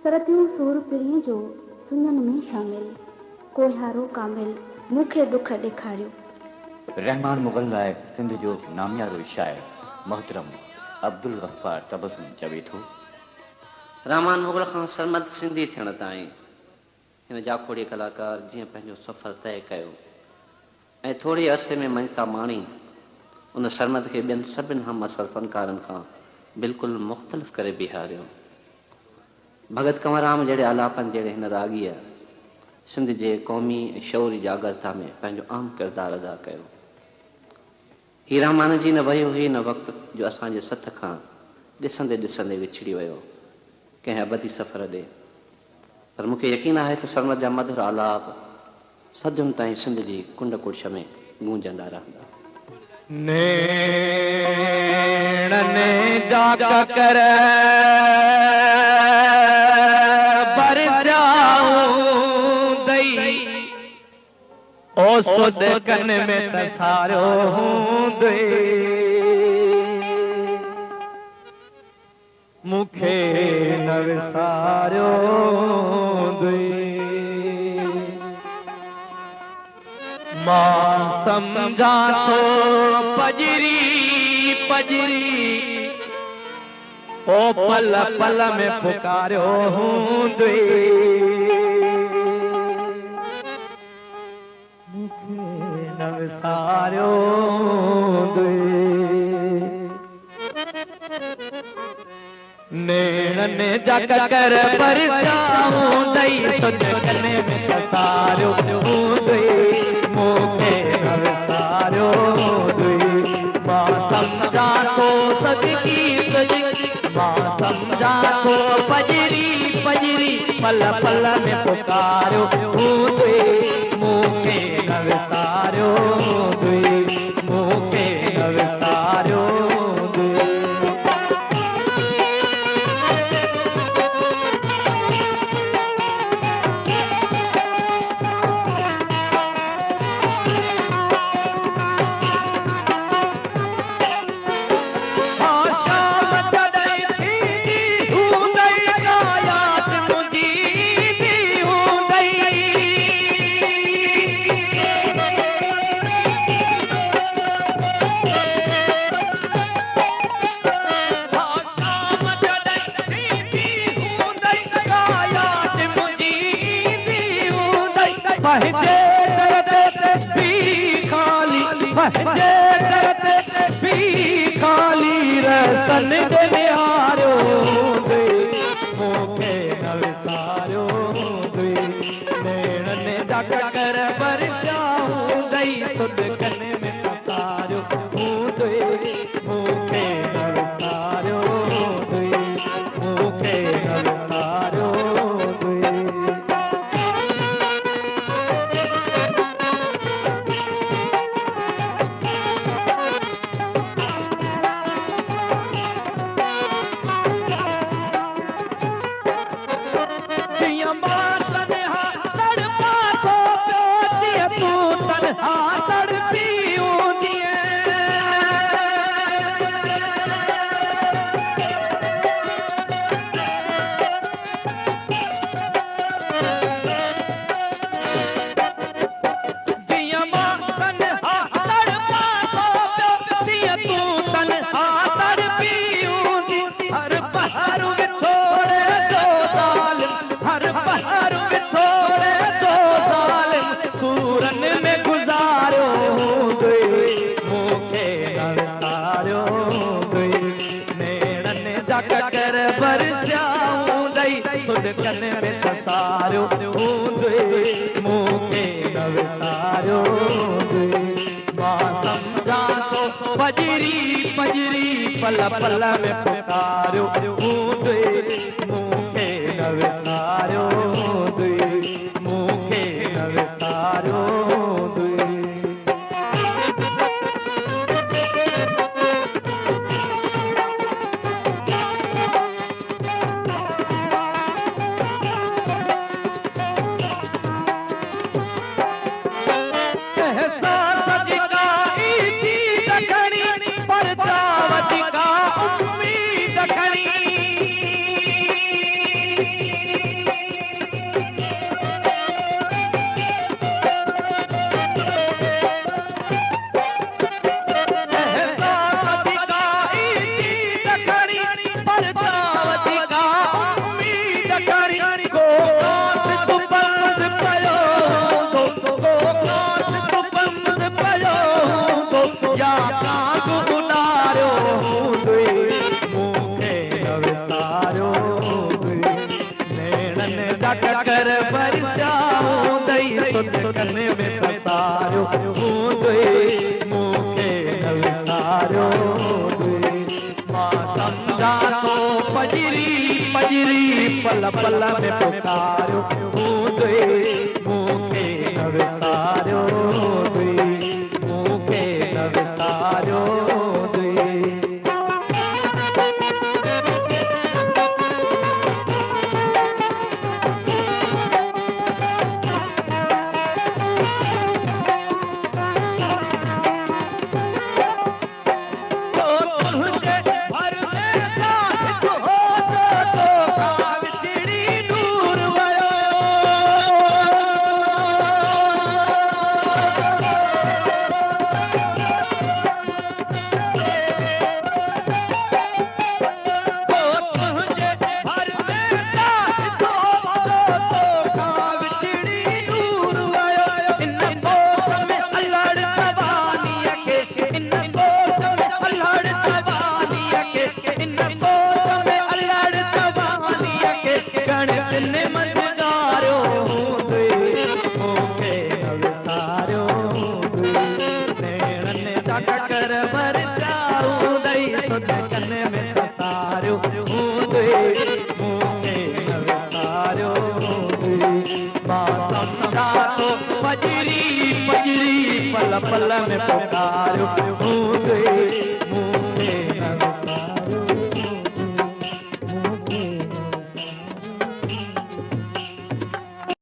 सरतियूं सूर पिरीअ जो सुञनि में शामिल कोहारो कामिल मूंखे दुख ॾेखारियो। रहमान मुग़ल लाइ सिंध जो नामियारो शाइर मोहतरम अब्दुल गफ़्फ़ार तबस्सुम चवे थो, रहमान मुग़ल खां सरमद सिंधी थियण ताईं हिन जाखोड़ी कलाकार जीअं पंहिंजो सफ़र तय कयो ऐं थोरे अरसे में मञता माणी उन सरमद खे ॿियनि सभिनि हम असर फ़नकारनि खां बिल्कुलु मुख़्तलिफ़ करे बीहारियो। भगत कंवरराम जहिड़े आलापनि जहिड़े हिन राॻीअ सिंध जे क़ौमी ऐं शौरी जागरता में पंहिंजो अहम किरदारु अदा कयो। ही रहमान जी न वियो ही न वक़्तु जो असांजे सथ खां ॾिसंदे ॾिसंदे विछड़ी वियो कंहिं अबदी सफ़र ॾे, पर मूंखे यकीन आहे त सरमद जा मधुर आलाप सदियुनि ताईं सिंध जी कुंड कुड़श में गूंजंदा रहंदा। नेणने जागा कर बर जाऊं दई ओ सुद कन में तसारो हूंदे मुखे न विसारियो दे मां समझा तो पजरी पजरी ओ पल पल में पुकारियो हूंदे मुखे न विसारियो दे नेणने जागा कर पर जाऊं दई सुन कने में तसारियो हूंदे मुखे न विसारियो दे मां समझा तो सदकी सदकी मां समझा तो पजरी पजरी पल पल में पुकारियो हूंदे मुखे न विसारियो दे मुखे न विसारियो खाली रसन निहारो दे मुखे न विसारियो दे नेणने जागा कर बर जाऊं दई सुध कने में तसारियो हूंदे मुखे न विसारियो दे मुखे न विसारियो दे कने में तसारियो हूंदे मुखे न विसारियो दे मां समझा तो पजरी पजरी पल पल में पुकारियो हूंदे मुखे न विसारियो दे मुखे न विसारियो दे कर बरसाऊं दई तुझ कने में फसायो मूंखे न विसारियो मां समझा तो पजरी पजरी पल पल में पुकारियो मूंखे न विसारियो मूंखे न विसारियो पल में पुकारो